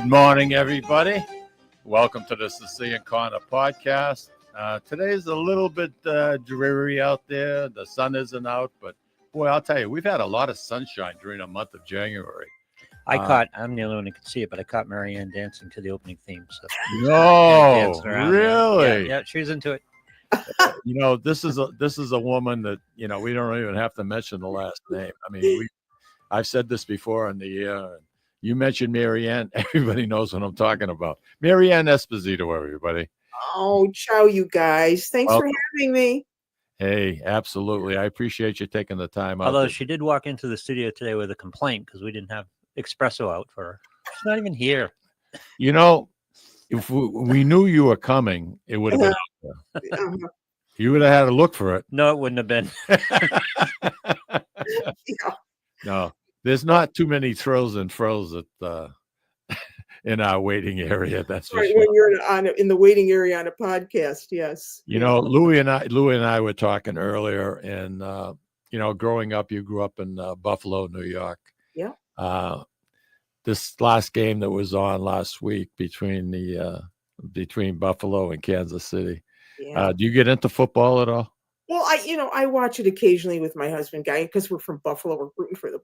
Good morning, everybody. Welcome to the Sicilian Corner podcast. Today's a little bit dreary out there. The sun isn't out, but boy, I'll tell you, we've had a lot of sunshine during the month of January. I'm the only one who could see it, but I caught Marianne dancing to the opening theme. So No, really? Yeah, she was into it. You know, this is a woman that, you know, we don't even have to mention the last name. I mean, I've said this before in the year. You mentioned Marianne, everybody knows what I'm talking about. Ann Esposito, everybody. Oh, ciao, you guys. Thanks for having me. Hey, absolutely. I appreciate you taking the time out. Although she did walk into the studio today with a complaint because we didn't have espresso out for her. She's not even here. You know, if we knew you were coming, it would have been out there. You would have had to look for it. No, it wouldn't have been. No, there's not too many thrills and frills at in our waiting area. That's for sure. When you're in the waiting area on a podcast, yes. You know, Louie and I were talking earlier, and you know, growing up, you grew up in Buffalo, New York. Yeah. This last game that was on last week between Buffalo and Kansas City. Yeah. Do you get into football at all? Well, I watch it occasionally with my husband, Guy, because we're from Buffalo. We're rooting for the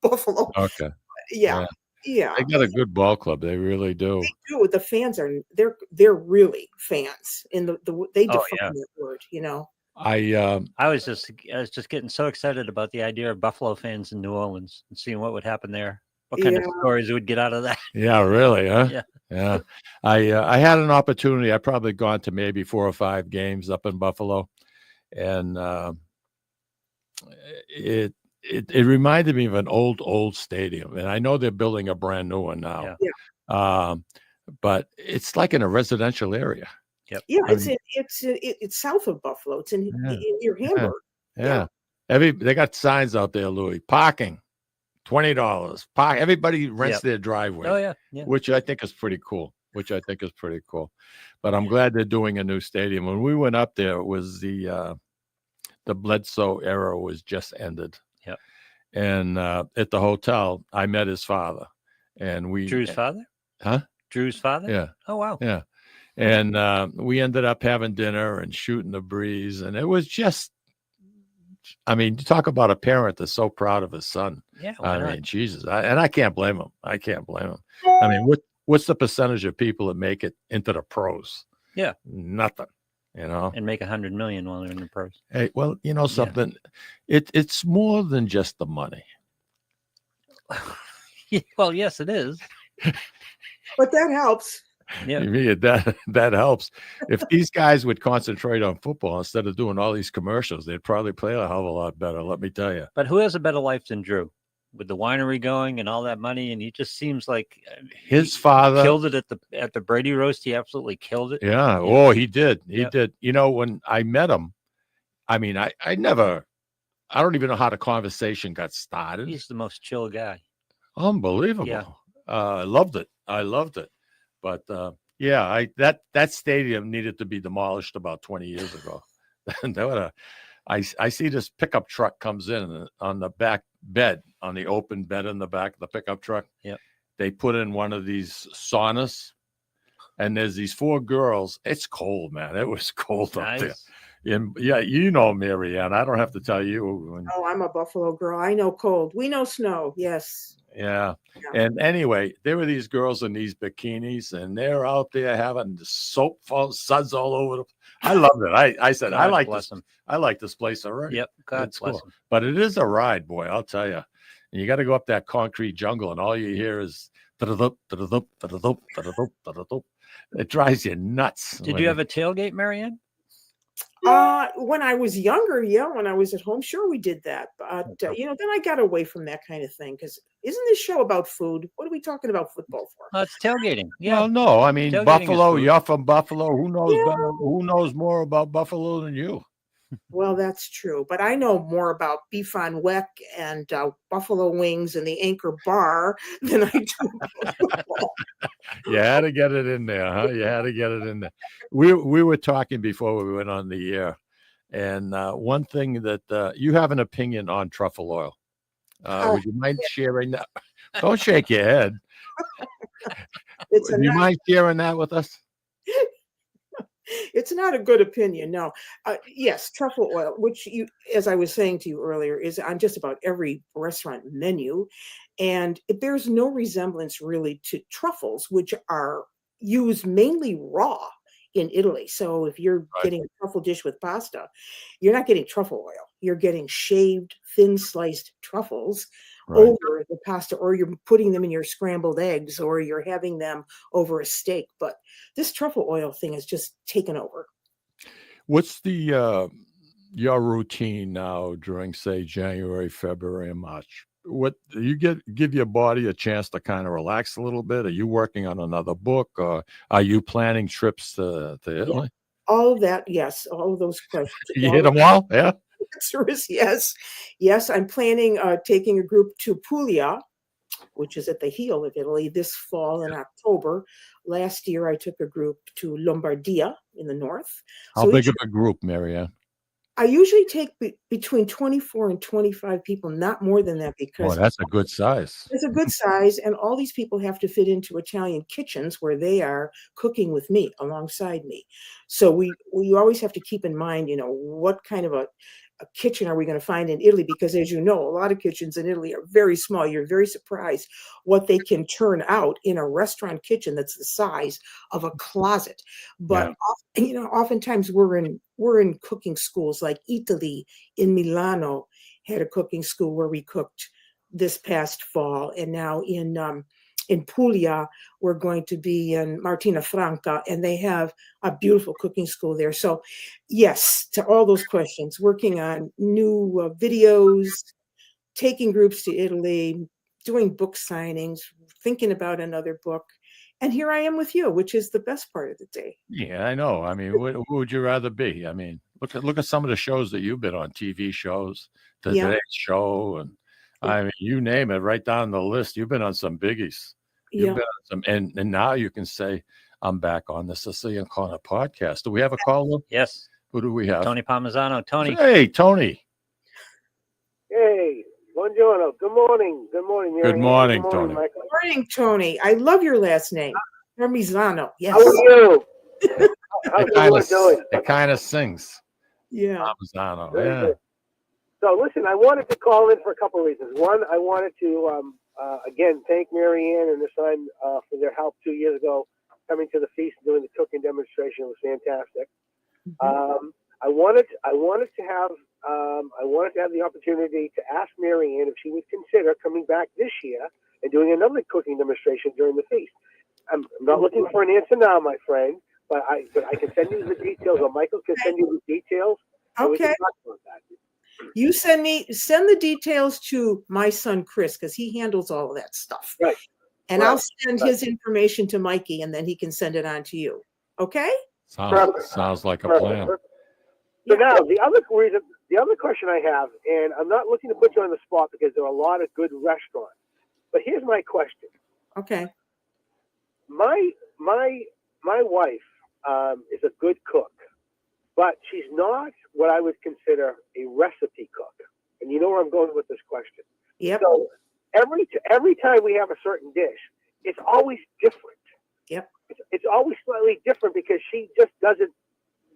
Buffalo. Okay. Yeah. They got a good ball club. They really do. They do. The fans they're really fans. They define that word, you know. I was just getting so excited about the idea of Buffalo fans in New Orleans and seeing what would happen there. What kind of stories would get out of that? Yeah, really, huh? Yeah. I had an opportunity. I've probably gone to maybe 4 or 5 games up in Buffalo, and it reminded me of an old stadium. And I know they're building a brand new one now. Yeah. But it's like in a residential area. Yep. Yeah, it's south of Buffalo. It's in near Hamburg. Yeah. They got signs out there, Louis. Parking. $20. Everybody rents their driveway. Oh yeah. Which I think is pretty cool. But I'm glad they're doing a new stadium. When we went up there, it was the Bledsoe era was just ended. Yep. And at the hotel, I met his father, and Drew's father. Huh? Drew's father. Yeah. Oh wow. Yeah. And we ended up having dinner and shooting the breeze, and it was just. I mean, you talk about a parent that's so proud of his son. Yeah, I mean, Jesus, I can't blame him. I mean, what's the percentage of people that make it into the pros? Yeah, nothing. You know, and make $100 million while they're in the pros. Hey, well, you know something, it's more than just the money. Well, yes, it is. But that helps. Yeah, that helps. If these guys would concentrate on football instead of doing all these commercials, they'd probably play a hell of a lot better. Let me tell you. But who has a better life than Drew, with the winery going and all that money? And he just seems like his father killed it at the Brady roast. He absolutely killed it. Yeah. Oh, he did. He did. You know, when I met him, I mean, I don't even know how the conversation got started. He's the most chill guy. Unbelievable. Yeah. I loved it. But that stadium needed to be demolished about 20 years ago. I see this pickup truck comes in on the back bed, on the open bed in the back of the pickup truck. Yeah. They put in one of these saunas, and there's these 4 girls. It's cold, man. It was cold up there. And you know, Marianne, I don't have to tell you. Oh, I'm a Buffalo girl. I know cold. We know snow. Yes. Yeah. And anyway, there were these girls in these bikinis, and they're out there having the soap suds all over them. I loved it. I said, I like this place already. Yep. God bless them. But it is a ride, boy, I'll tell you. And you got to go up that concrete jungle, and all you hear is it drives you nuts. Did you have a tailgate, Marianne? When I was younger, when I was at home, sure we did that. But then I got away from that kind of thing, because isn't this show about food? What are we talking about football for? It's tailgating. Yeah. Well, no, I mean, Buffalo. You're from Buffalo. Who knows better? Who knows more about Buffalo than you? Well, that's true, but I know more about beef on weck and buffalo wings and the Anchor Bar than I do about football. You had to get it in there, huh? You had to get it in there. We were talking before we went on the air, and one thing that you have an opinion on truffle oil. Would you mind sharing that? Don't shake your head. It's Do you mind sharing that with us? it's not a good opinion. No. Yes, truffle oil, which as I was saying to you earlier, is on just about every restaurant menu. And it bears no resemblance really to truffles, which are used mainly raw in Italy. So if you're Right. getting a truffle dish with pasta, you're not getting truffle oil. You're getting shaved, thin sliced truffles Right. over the pasta, or you're putting them in your scrambled eggs, or you're having them over a steak. But this truffle oil thing has just taken over. What's the your routine now during, say, January, February, and March? What do you give your body a chance to kind of relax a little bit? Are you working on another book, or are you planning trips to Yeah, Italy? all of that, yes, all of those questions. You All hit of them all? Yeah. the answer is yes. Yes, I'm planning taking a group to Puglia, which is at the heel of Italy, this fall in October. Last year, I took a group to Lombardia in the north. How So big each of a group, Marianne? I usually take between 24 and 25 people, not more than that, Oh, because that's a good size. it's a good size, and all these people have to fit into Italian kitchens where they are cooking with me, alongside me. So we always have to keep in mind, what kind of a kitchen are we going to find in Italy? Because as you know, a lot of kitchens in Italy are very small. You're very surprised what they can turn out in a restaurant kitchen that's the size of a closet. But Yeah. oftentimes we're in cooking schools, like Italy in Milano had a cooking school where we cooked this past fall, and now in Puglia we're going to be in Martina Franca, and they have a beautiful cooking school there. So yes, to all those questions, working on new videos, taking groups to Italy, doing book signings, thinking about another book, and here I am with you, which is the best part of the day. Yeah, I know. I mean, who would you rather be? I mean, look at some of the shows that you've been on, TV shows, the Yeah, Today Show, and I mean, you name it, right down the list. You've been on some biggies. You've yeah. been on some, and now you can say, I'm back on the Sicilian Corner podcast. Do we have a caller? Yes. Who do we have? Tony Parmesan. Tony. Hey, Tony. Hey, buongiorno. Good morning. Good morning, Mary Good Ann. morning, Good Tony. morning, Michael. Good morning, Tony. I love your last name, Parmigiano. Yes. How are you? How's everyone doing? It kind of sings. Yeah. Parmigiano, Very yeah. good. So, listen, I wanted to call in for a couple of reasons. One, I wanted to, again, thank Mary Ann and her son for their help 2 years ago coming to the feast and doing the cooking demonstration. It was fantastic. I wanted to have the opportunity to ask Mary Ann if she would consider coming back this year and doing another cooking demonstration during the feast. I'm not looking for an answer now, my friend, but I can send you the details, or Michael can send you the details. And we can Okay. talk about that. You send the details to my son Chris, because he handles all of that stuff. Right. And Right. I'll send his information to Mikey, and then he can send it on to you. Okay? Sounds like a plan. Perfect. So now the other question I have, and I'm not looking to put you on the spot because there are a lot of good restaurants, but here's my question. Okay. My wife is a good cook, but she's not what I would consider a recipe cook. And you know where I'm going with this question. Yep. So every time we have a certain dish, it's always different. Yep. It's always slightly different because she just doesn't.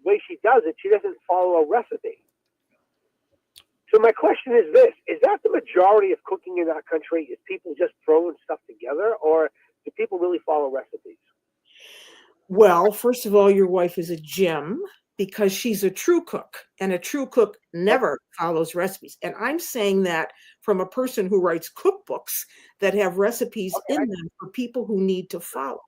The way she does it, she doesn't follow a recipe. So my question is this: is that the majority of cooking in our country? Is people just throwing stuff together, or do people really follow recipes? Well, first of all, your wife is a gem, because she's a true cook, and a true cook never follows recipes. And I'm saying that from a person who writes cookbooks that have recipes in them for people who need to follow.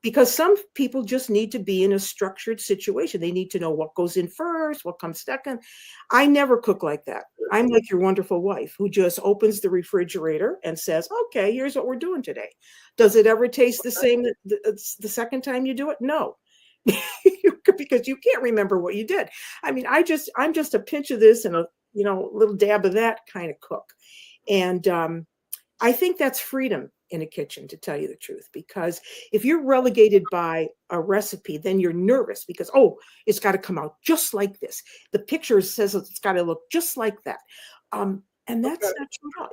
Because some people just need to be in a structured situation. They need to know what goes in first, what comes second. I never cook like that. I'm like your wonderful wife, who just opens the refrigerator and says, okay, here's what we're doing today. Does it ever taste the same the second time you do it? No. Because you can't remember what you did. I mean, I'm just a pinch of this and a little dab of that kind of cook. And I think that's freedom in a kitchen, to tell you the truth, because if you're relegated by a recipe, then you're nervous because, it's got to come out just like this. The picture says it's got to look just like that. And that's not true at all.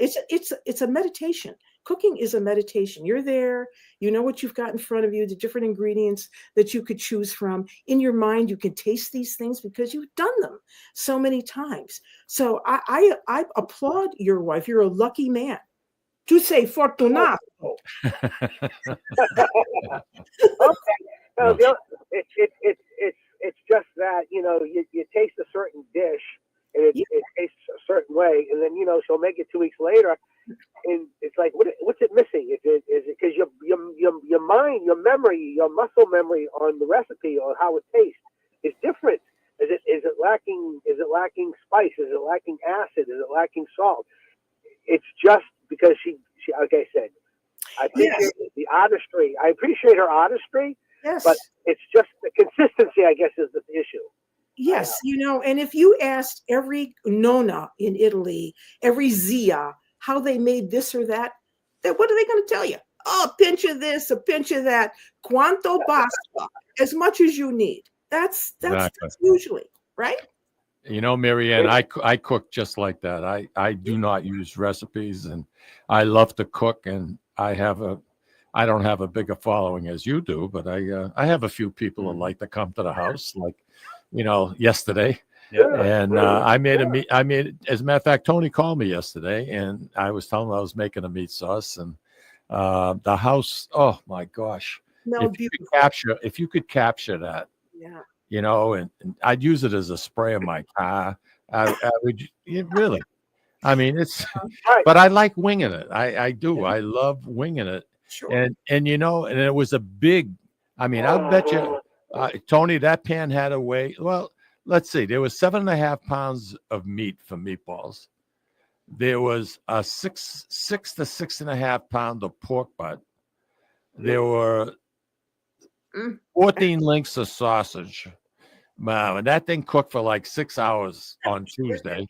It's a meditation Cooking is a meditation. You're there, you know what you've got in front of you, the different ingredients that you could choose from. In your mind, you can taste these things because you've done them so many times. So I applaud your wife. You're a lucky man. Tu sei fortunato. Okay. No, Yeah. it's just that, you know, you taste a certain dish and Yeah. it tastes a certain way, and then, you know, she'll make it 2 weeks later, and it's like, what's it missing? Is it because your mind, your memory, your muscle memory on the recipe or how it tastes is different? Is it lacking spice? Is it lacking acid? Is it lacking salt? It's just because she like I said, I appreciate the artistry. I appreciate her artistry, Yes. but it's just the consistency, I guess, is the issue. Yes, you know, and if you asked every nonna in Italy, every zia, how they made this or that, then what are they going to tell you? Oh, a pinch of this, a pinch of that. Quanto basta? As much as you need. That's usually, right? You know, Marianne, I cook just like that. I do not use recipes, and I love to cook, and I don't have a bigger following as you do, but I have a few people that like to come to the house, like, you know, yesterday. Yeah. And I made as a matter of fact, Tony called me yesterday, and I was telling him I was making a meat sauce, and the house, oh my gosh. No, If you could capture that, yeah. you know, and I'd use it as a spray in my car. I would really. I mean, it's, Right. but I like winging it. I do. I love winging it. Sure. And you know, and it was a big. I mean, I'll bet you, Tony, that pan had a weigh. Well, let's see. There was 7.5 pounds of meat for meatballs. There was a 6 to 6.5 pound of pork butt. There were 14 links of sausage. Wow, and that thing cooked for like 6 hours on Tuesday.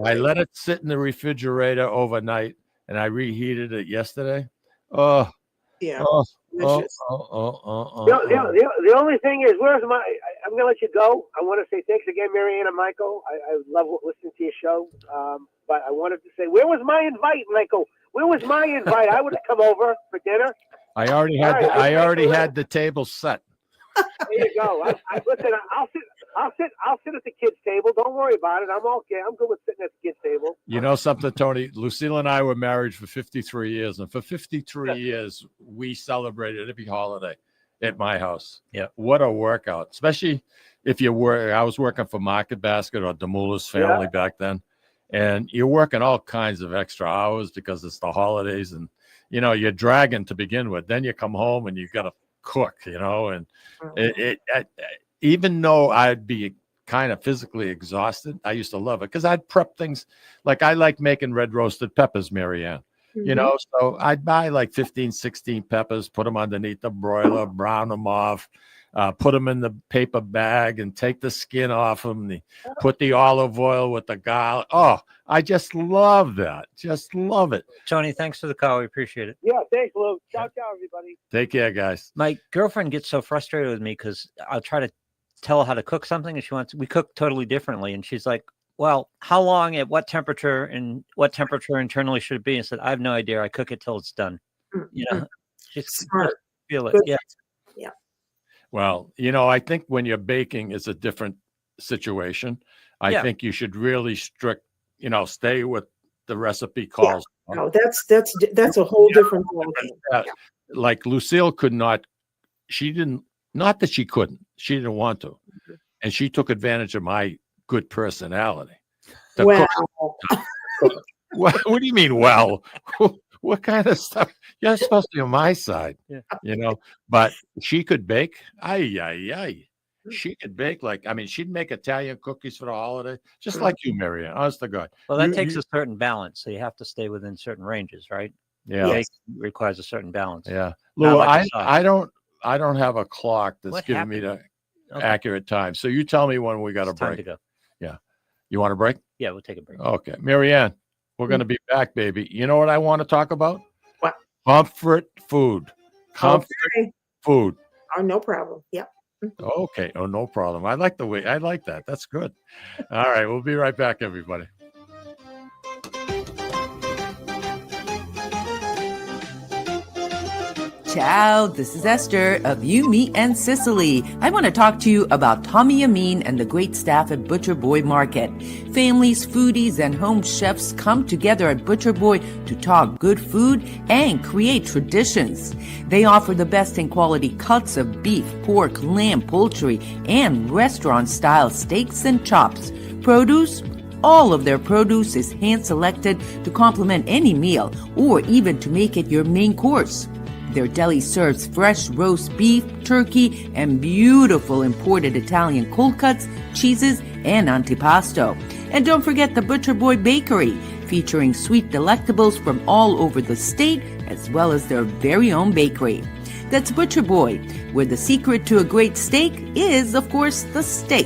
I let it sit in the refrigerator overnight, and I reheated it yesterday. Oh, Yeah. oh, oh, Delicious. The only thing is, I'm going to let you go. I want to say thanks again, Marianne and Michael. I love listening to your show. But I wanted to say, where was my invite, Michael? Where was my invite? I would have come over for dinner. I already had the table set. There you go. Listen, I'll sit at the kids' table. Don't worry about it. I'm okay. I'm good with sitting at the kids' table. You know something, Tony? Lucille and I were married for 53 years, and for 53 years, we celebrated every holiday at my house. Yeah. What a workout, especially if you were. I was working for Market Basket or Demoulas family back then, and you're working all kinds of extra hours because it's the holidays, and you know you're dragging to begin with. Then you come home and you got to cook, you know, and even though I'd be kind of physically exhausted, I used to love it because I'd prep things. Like I like making red roasted peppers, Marianne. You know, so I'd buy like 15, 16 peppers, put them underneath the broiler, brown them off, put them in the paper bag and take the skin off them. Put the olive oil with the garlic. Oh, I just love that. Just love it. Tony, thanks for the call. We appreciate it. Yeah, thanks, Lou. Ciao, everybody. Take care, guys. My girlfriend gets so frustrated with me because I'll try to tell her how to cook something, and we cook totally differently. And she's like, well, how long at what temperature and what temperature internally should it be? And I said, I have no idea. I cook it till it's done. You know, just Smart. feel it. Good. Yeah. Well, you know, I think when you're baking, it's a different situation. I think you should really stay with the recipe calls. Yeah. No, that's a whole different ballgame. Like Lucille could not. She didn't. Not that she couldn't. She didn't want to, and she took advantage of my good personality. Well, what do you mean? Well, what kind of stuff? You're supposed to be on my side, you know. But she could bake. She could bake she'd make Italian cookies for the holiday, just like you, Marianne. Honest to God. Well, that takes a certain balance, so you have to stay within certain ranges, right? Yeah, Baking requires a certain balance. Yeah, Not Lou, like I don't have a clock that's giving me the accurate time. So you tell me when we got a break. Time to go. Yeah, you want a break? Yeah, we'll take a break. Okay, Marianne, we're going to be back, baby. You know what I want to talk about? What? Comfort food. Comfort food. Oh, no problem. Yep. Okay. Oh, no problem. I like that. That's good. All right. We'll be right back, everybody. Ciao, this is Esther of You, Me, and Sicily. I want to talk to you about Tommy Amin and the great staff at Butcher Boy Market. Families, foodies, and home chefs come together at Butcher Boy to talk good food and create traditions. They offer the best in quality cuts of beef, pork, lamb, poultry, and restaurant-style steaks and chops. Produce? All of their produce is hand-selected to complement any meal or even to make it your main course. Their deli serves fresh roast beef, turkey, and beautiful imported Italian cold cuts, cheeses, and antipasto. And don't forget the Butcher Boy Bakery, featuring sweet delectables from all over the state, as well as their very own bakery. That's Butcher Boy, where the secret to a great steak is, of course, the steak.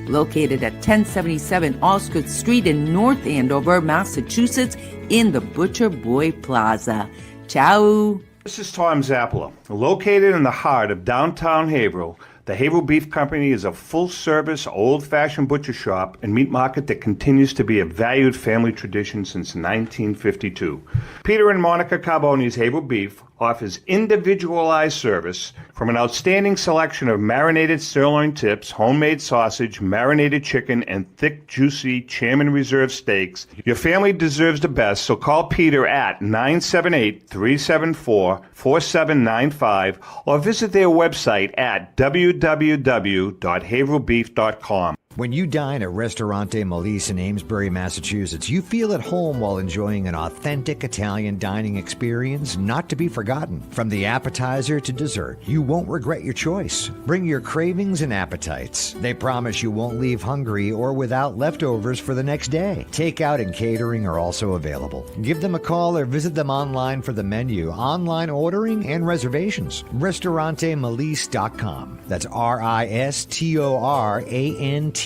Located at 1077 Osgood Street in North Andover, Massachusetts, in the Butcher Boy Plaza. Ciao! This is Tom Zappala. Located in the heart of downtown Haverhill, the Haverhill Beef Company is a full-service, old-fashioned butcher shop and meat market that continues to be a valued family tradition since 1952. Peter and Monica Carboni's Haverhill Beef offers individualized service from an outstanding selection of marinated sirloin tips, homemade sausage, marinated chicken, and thick, juicy Chairman Reserve steaks. Your family deserves the best, so call Peter at 978-374-4795 or visit their website at www.haverhillbeef.com. When you dine at Ristorante Melisse in Amesbury, Massachusetts, you feel at home while enjoying an authentic Italian dining experience not to be forgotten. From the appetizer to dessert, you won't regret your choice. Bring your cravings and appetites. They promise you won't leave hungry or without leftovers for the next day. Takeout and catering are also available. Give them a call or visit them online for the menu, online ordering, and reservations. RistoranteMelisse.com. That's RistoranteMolise.com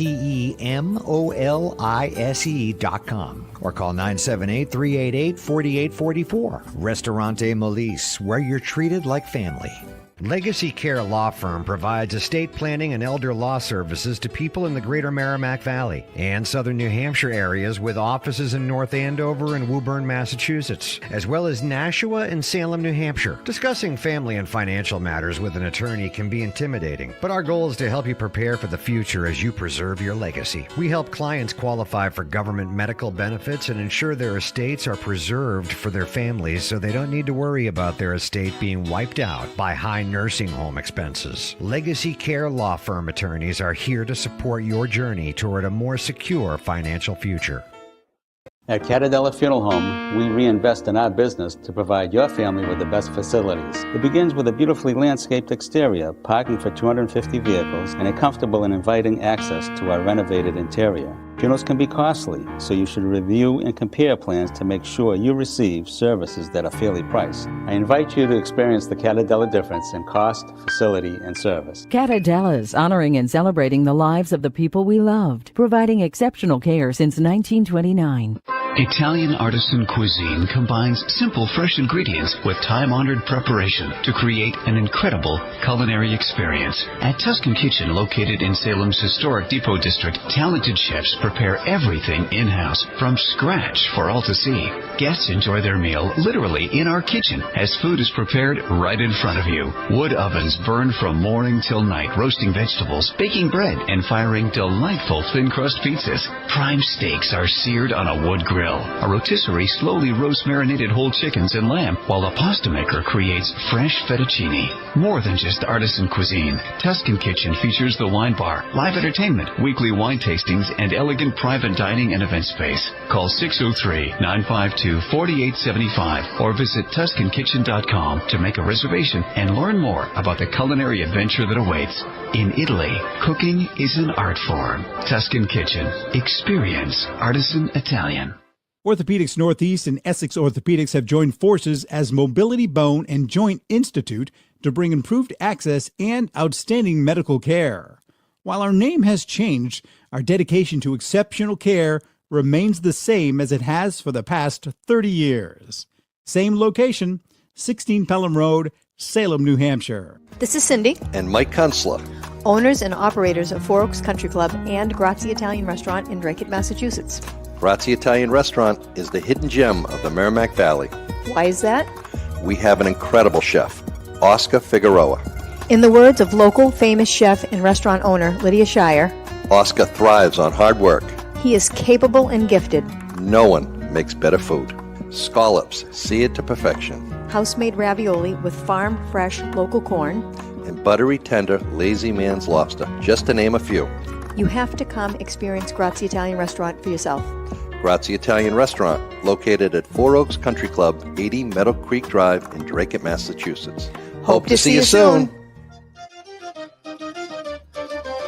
or call 978-388-4844. Ristorante Melisse, where you're treated like family. Legacy Care Law Firm provides estate planning and elder law services to people in the greater Merrimack Valley and southern New Hampshire areas with offices in North Andover and Woburn, Massachusetts, as well as Nashua and Salem, New Hampshire. Discussing family and financial matters with an attorney can be intimidating, but our goal is to help you prepare for the future as you preserve your legacy. We help clients qualify for government medical benefits and ensure their estates are preserved for their families so they don't need to worry about their estate being wiped out by high nursing home expenses. Legacy Care Law Firm attorneys are here to support your journey toward a more secure financial future. At Catadella Funeral Home, we reinvest in our business to provide your family with the best facilities. It begins with a beautifully landscaped exterior, parking for 250 vehicles, and a comfortable and inviting access to our renovated interior. Funerals can be costly, so you should review and compare plans to make sure you receive services that are fairly priced. I invite you to experience the Catadella difference in cost, facility, and service. Catadella's, honoring and celebrating the lives of the people we loved, providing exceptional care since 1929. Italian artisan cuisine combines simple, fresh ingredients with time-honored preparation to create an incredible culinary experience. At Tuscan Kitchen, located in Salem's historic Depot District, talented chefs prepare everything in-house from scratch for all to see. Guests enjoy their meal literally in our kitchen as food is prepared right in front of you. Wood ovens burn from morning till night, roasting vegetables, baking bread, and firing delightful thin-crust pizzas. Prime steaks are seared on a wood grill. A rotisserie slowly roasts marinated whole chickens and lamb, while a pasta maker creates fresh fettuccine. More than just artisan cuisine, Tuscan Kitchen features the wine bar, live entertainment, weekly wine tastings, and elegant private dining and event space. Call 603-952-4875 or visit TuscanKitchen.com to make a reservation and learn more about the culinary adventure that awaits. In Italy, cooking is an art form. Tuscan Kitchen. Experience artisan Italian. Orthopedics Northeast and Essex Orthopedics have joined forces as Mobility Bone and Joint Institute to bring improved access and outstanding medical care. While our name has changed, our dedication to exceptional care remains the same as it has for the past 30 years. Same location, 16 Pelham Road, Salem, New Hampshire. This is Cindy and Mike Kunstler, owners and operators of Four Oaks Country Club and Grazie Italian Restaurant in Drake, Massachusetts. Grazie Italian Restaurant is the hidden gem of the Merrimack Valley. Why is that? We have an incredible chef, Oscar Figueroa. In the words of local famous chef and restaurant owner Lydia Shire, Oscar thrives on hard work. he is capable and gifted. No one makes better food. Scallops, seared to perfection. House-made ravioli with farm-fresh local corn. And buttery tender, lazy man's lobster, just to name a few. You have to come experience Grazie Italian Restaurant for yourself. Grazie Italian Restaurant, located at Four Oaks Country Club, 80 Meadow Creek Drive in Drake, Massachusetts. Hope to see you soon.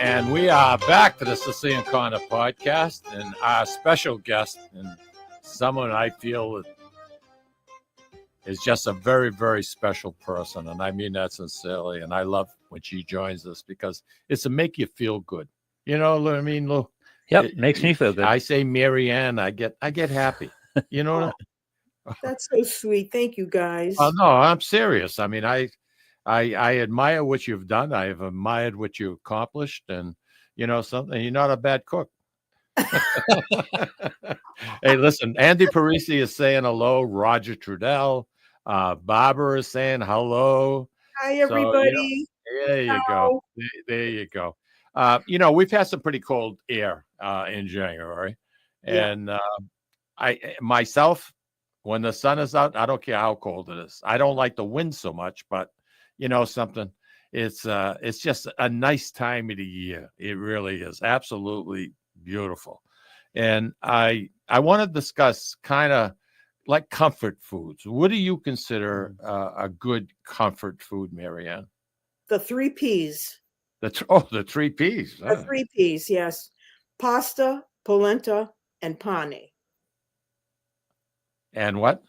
And we are back to the Sicilian Corner podcast, and our special guest, and someone I feel is just a very, very special person, and I mean that sincerely. And I love when she joins us because it's to make you feel good. You know what I mean, Lou? Yep, it makes me feel good. I say Mary Ann, I get happy. You know. That's so sweet. Thank you, guys. Oh no, I'm serious. I mean, I admire what you've done. I have admired what you accomplished, and you know something. You're not a bad cook. Hey, listen, Andy Parisi is saying hello. Roger Trudell, Barbara is saying hello. Hi, everybody. So, there you go. There you go. We've had some pretty cold air in January, and I myself, when the sun is out, I don't care how cold it is. I don't like the wind so much, but you know something, it's just a nice time of the year. It really is absolutely beautiful. And I want to discuss kind of like comfort foods. What do you consider a good comfort food, Marianne? The 3 Ps. The 3 Ps. The 3 Ps, yes. Pasta, polenta, and pane. And what?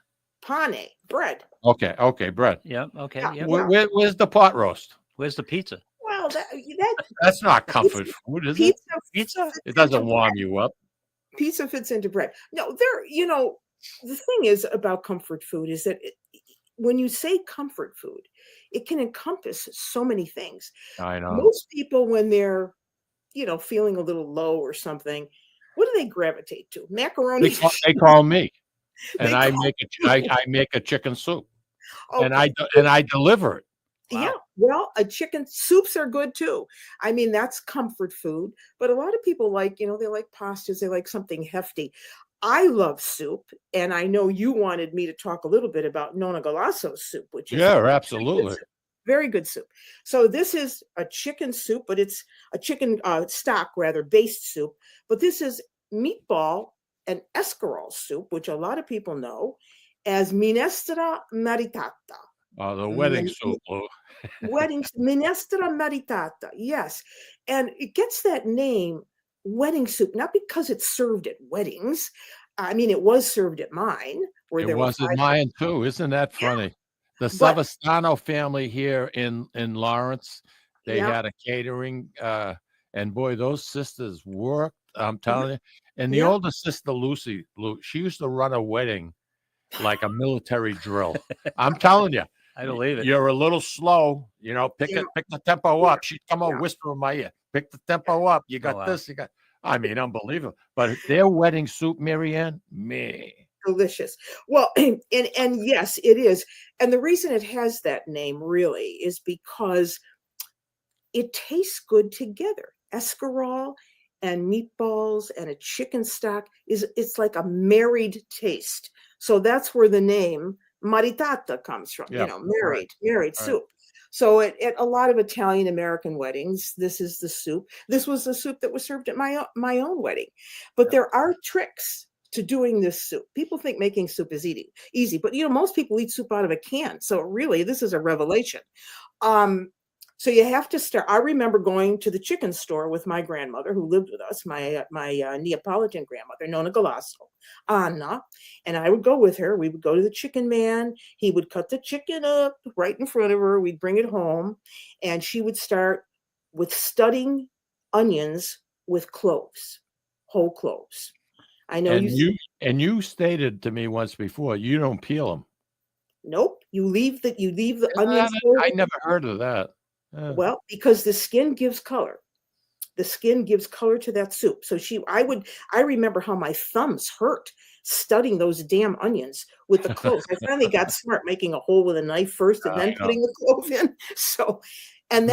Pane, bread. Okay, bread. Yeah, okay. Yeah. Yeah. Where's the pot roast? Where's the pizza? Well, That's not comfort food, is it? Pizza. It doesn't warm you up. Pizza fits into bread. No, the thing is about comfort food is that when you say comfort food, it can encompass so many things. I know. Most people, when they're, feeling a little low or something, what do they gravitate to? Macaroni. They call me, and I make a chicken soup, Okay. and I deliver it. Wow. Yeah, well, chicken soups are good too. I mean, that's comfort food. But a lot of people like, they like pastas. They like something hefty. I love soup, and I know you wanted me to talk a little bit about Nonna Galasso's soup, which is absolutely very good soup. So this is a chicken soup, but it's a chicken stock rather based soup. But this is meatball and escarole soup, which a lot of people know as minestra maritata. The wedding soup. Minestra maritata, yes. And it gets that name, wedding soup, not because it's served at weddings. I mean, it was served at mine. It was at mine too. Isn't that funny? Yeah. The Savastano family here in Lawrence, they had a catering, and boy, those sisters worked. I'm telling you. And the older sister, Lucy, she used to run a wedding like a military drill. I'm telling you. I believe it. You're a little slow, pick the tempo up. She'd come over, whisper in my ear, pick the tempo up. You got this, unbelievable. But their wedding soup, Marianne, delicious. Well, and yes, it is. And the reason it has that name really is because it tastes good together. Escarole and meatballs and a chicken stock it's like a married taste. So that's where the name maritata comes from, married soup. So at a lot of Italian American weddings, this is the soup. This was the soup that was served at my own wedding. But there are tricks to doing this soup. People think making soup is easy, but most people eat soup out of a can. So really, this is a revelation. So you have to start. I remember going to the chicken store with my grandmother who lived with us, my Neapolitan grandmother, Nonna Galasso, Anna, and I would go with her. We would go to the chicken man. He would cut the chicken up right in front of her. We'd bring it home, and she would start with studding onions with cloves, whole cloves. I know you stated to me once before, you don't peel them. Nope, you leave the onions. I never heard of that. Well, because the skin gives color. The skin gives color to that soup. So I remember how my thumbs hurt studying those damn onions with the cloves. I finally got smart making a hole with a knife first and then putting the clove in. So, and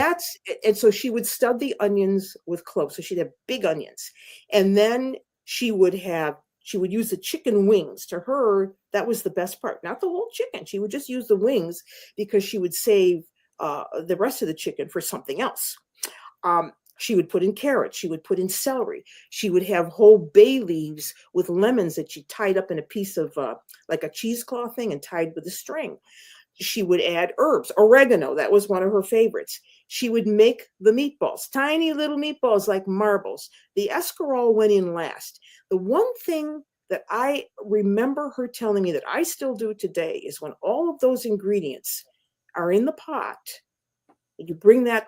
so she would stud the onions with cloves. So she'd have big onions. And then she would use the chicken wings. To her, that was the best part. Not the whole chicken. She would just use the wings because she would save the rest of the chicken for something else. She would put in carrots. She would put in celery. She would have whole bay leaves with lemons that she tied up in a piece of like a cheesecloth thing and tied with a string. She would add herbs, oregano. That was one of her favorites. She would make the meatballs, tiny little meatballs like marbles. The escarole went in last. The one thing that I remember her telling me that I still do today is when all of those ingredients are in the pot, and you bring that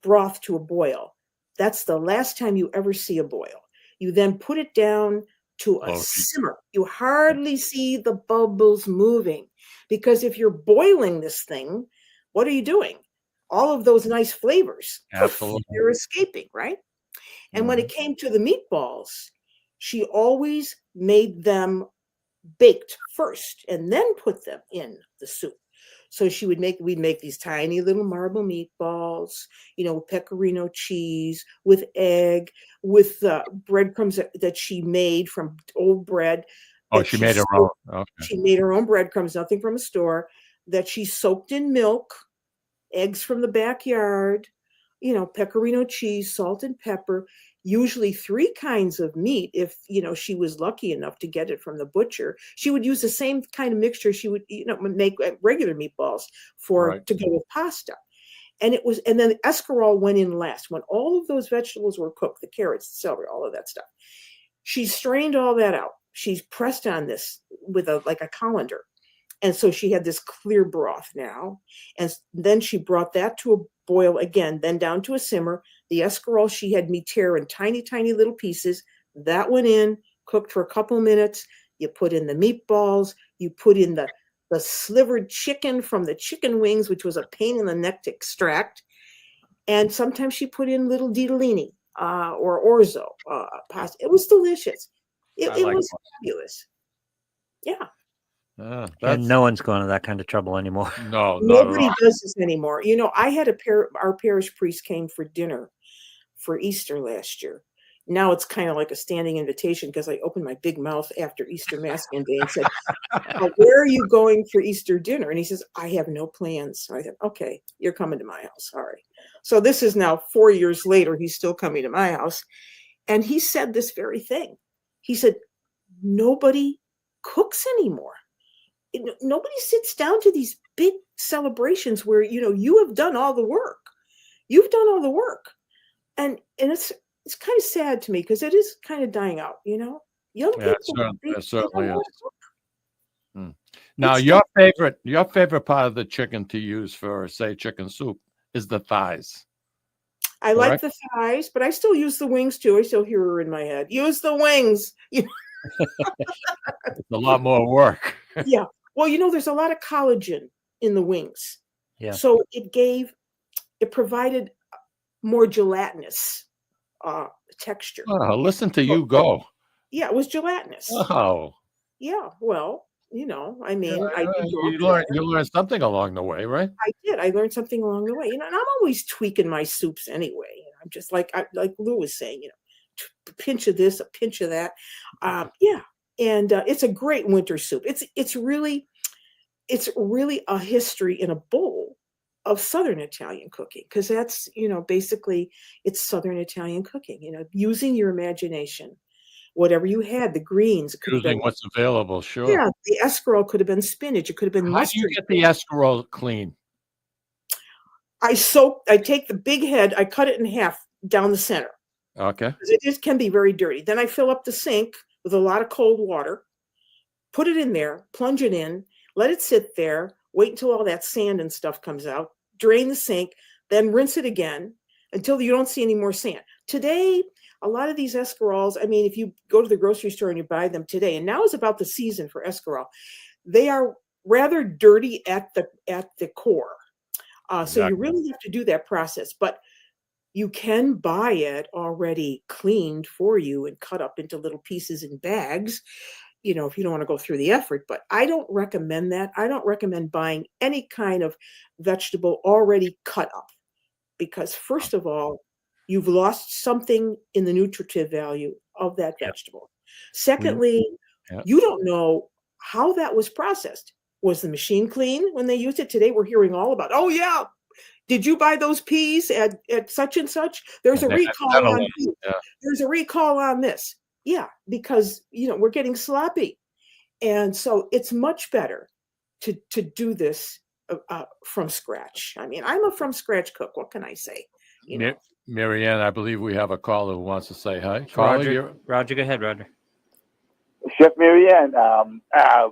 broth to a boil, that's the last time you ever see a boil. You then put it down to a simmer. You hardly see the bubbles moving, because if you're boiling this thing, what are you doing? All of those nice flavors, they're escaping, right? And when it came to the meatballs, she always made them baked first and then put them in the soup. So we'd make these tiny little marble meatballs, with pecorino cheese, with egg, with breadcrumbs that she made from old bread. Oh, she made her own. Okay. She made her own breadcrumbs, nothing from a store, that she soaked in milk, eggs from the backyard, pecorino cheese, salt and pepper, usually 3 kinds of meat. If, she was lucky enough to get it from the butcher, she would use the same kind of mixture she would, make regular meatballs to go with pasta. And then the escarole went in last. When all of those vegetables were cooked, the carrots, the celery, all of that stuff, she strained all that out. She's pressed on this with a colander. And so she had this clear broth now. And then she brought that to a boil again, then down to a simmer. The escarole, she had me tear in tiny, tiny little pieces. That went in, cooked for a couple minutes. You put in the meatballs. You put in the slivered chicken from the chicken wings, which was a pain in the neck to extract. And sometimes she put in little ditalini or orzo pasta. It was delicious. It was fabulous. Yeah. And no one's going to that kind of trouble anymore. No, nobody does this anymore. I had our parish priest came for dinner for Easter last year. Now it's kind of like a standing invitation because I opened my big mouth after Easter Mass one day and said, "Where are you going for Easter dinner?" And he says, "I have no plans." So I said, "Okay, you're coming to my house. All right." So this is now 4 years later. He's still coming to my house. And he said this very thing. He said, "Nobody cooks anymore. Nobody sits down to these big celebrations where, you have done all the work. You've done all the work." And it's kind of sad to me because it is kind of dying out, Young people. It certainly is. Now, your favorite part of the chicken to use for, say, chicken soup is the thighs. I like the thighs, but I still use the wings too. I still hear her in my head. Use the wings. It's a lot more work. Yeah. Well, there's a lot of collagen in the wings. Yeah. So it provided more gelatinous texture. Oh, listen to you go. Yeah, it was gelatinous. Oh. Yeah. Well, I you learned something along the way, right? I did. I learned something along the way. And I'm always tweaking my soups anyway. I'm just like Lou was saying, a pinch of this, a pinch of that. Yeah. And it's a great winter soup. It's really a history in a bowl of Southern Italian cooking, because that's, basically it's Southern Italian cooking, using your imagination. Whatever you had, the greens. Using what's available, sure. Yeah, the escarole could have been spinach. It could have been mustard. How do you get the escarole clean? I take the big head, I cut it in half down the center. Okay. It can be very dirty. Then I fill up the sink with a lot of cold water, put it in there, plunge it in, let it sit there, wait until all that sand and stuff comes out, drain the sink, then rinse it again until you don't see any more sand. Today, a lot of these escaroles, if you go to the grocery store and you buy them today, and now is about the season for escarole, they are rather dirty at the core. So you really have to do that process. But You can buy it already cleaned for you and cut up into little pieces in bags, if you don't want to go through the effort. But I don't recommend that. I don't recommend buying any kind of vegetable already cut up because, first of all, you've lost something in the nutritive value of that vegetable. Secondly, you don't know how that was processed. Was the machine clean when they used it? Today we're hearing all about, oh yeah, did you buy those peas at such and such? There's a recall on peas. There's a recall on this. Yeah, because we're getting sloppy. And so it's much better to do this from scratch. I mean, I'm a from scratch cook. What can I say? Mary Ann, I believe we have a caller who wants to say hi. Roger, go ahead, Roger. Chef Mary Ann,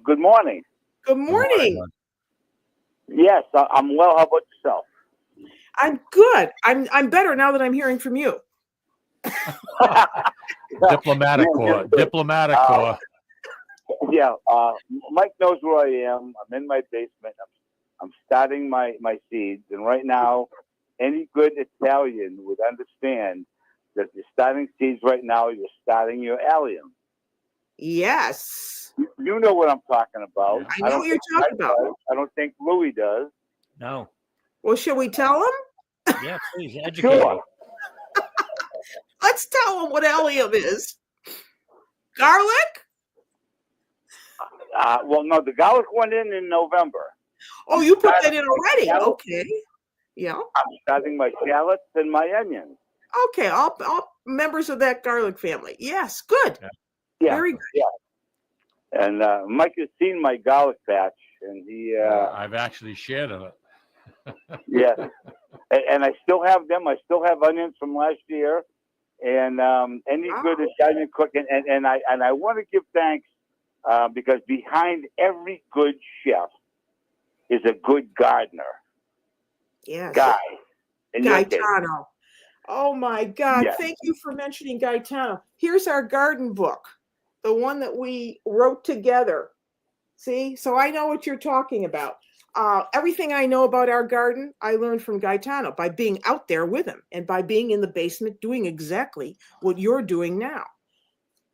good morning. Good morning. Yes, I'm well. How about yourself? I'm good. I'm better now that I'm hearing from you. Diplomatic corps. Yeah, Mike knows where I am. I'm in my basement. I'm starting my seeds, and right now, any good Italian would understand that you're starting seeds right now. You're starting your allium. Yes. You know what I'm talking about. I know what you're talking about. I don't think Louis does. No. Well, shall we tell him? Yeah, please educate him. Let's tell him what allium is. Garlic? Well, no, the garlic went in November. Oh, you put that in already? Okay. Yeah. I'm starting my shallots and my onions. Okay, all members of that garlic family. Yes, good. Yeah. Very good. Yeah. And Mike has seen my garlic patch, and he. I've actually shared it. Yes, and I still have them. I still have onions from last year, and any good Italian cooking. And I want to give thanks because behind every good chef is a good gardener. Yes. Guy. Gaetano. Oh my God! Yes. Thank you for mentioning Gaetano. Here's our garden book, the one that we wrote together. See, so I know what you're talking about. Everything I know about our garden, I learned from Gaetano by being out there with him and by being in the basement doing exactly what you're doing now.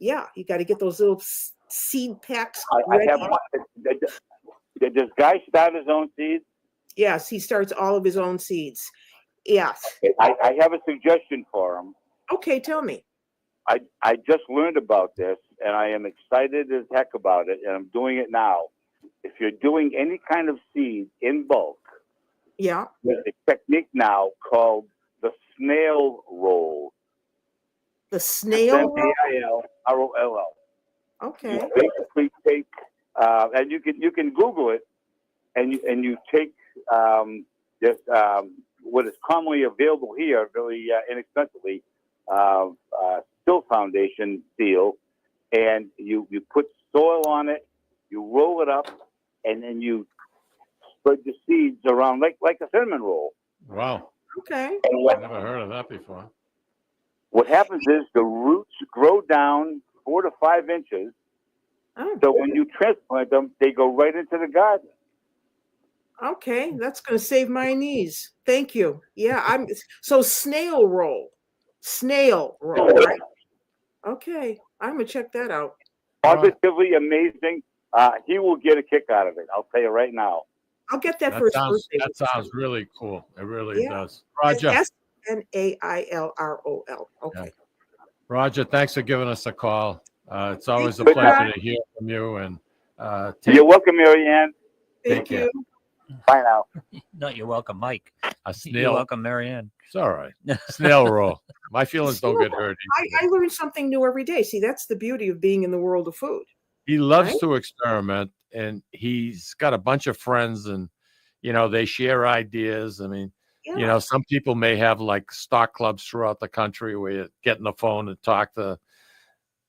Yeah, you got to get those little seed packs ready. Does Guy start his own seeds? Yes, he starts all of his own seeds. Yes. I have a suggestion for him. Okay, tell me. I just learned about this, and I am excited as heck about it, and I'm doing it now. If you're doing any kind of seed in bulk, there's a technique now called the snail roll. The snail roll? Snail. Okay. You basically take, and you can Google it, and you take just what is commonly available here, really inexpensively, Still Foundation seal, and you put soil on it, you roll it up, and then you spread the seeds around like a cinnamon roll. Wow. Okay. I've never heard of that before. What happens is the roots grow down 4 to 5 inches. So when you transplant them, they go right into the garden. Okay, that's going to save my knees. Thank you. Yeah, so snail roll, right? Okay, I'm going to check that out. Positively amazing. He will get a kick out of it. I'll tell you right now. I'll get that for his birthday. That sounds really cool. It really does. Roger. SNAILROL. Okay. Yeah. Roger, thanks for giving us a call. It's always a pleasure to hear from you. And you're welcome, Mary Ann. Thank you. Bye now. No, you're welcome, Mike. A snail. You're welcome, Mary Ann. It's all right. Snail roll. My feelings don't get hurt. I learn something new every day. See, that's the beauty of being in the world of food. He loves to experiment, and he's got a bunch of friends, and they share ideas. I mean, some people may have like stock clubs throughout the country where you get on the phone and talk to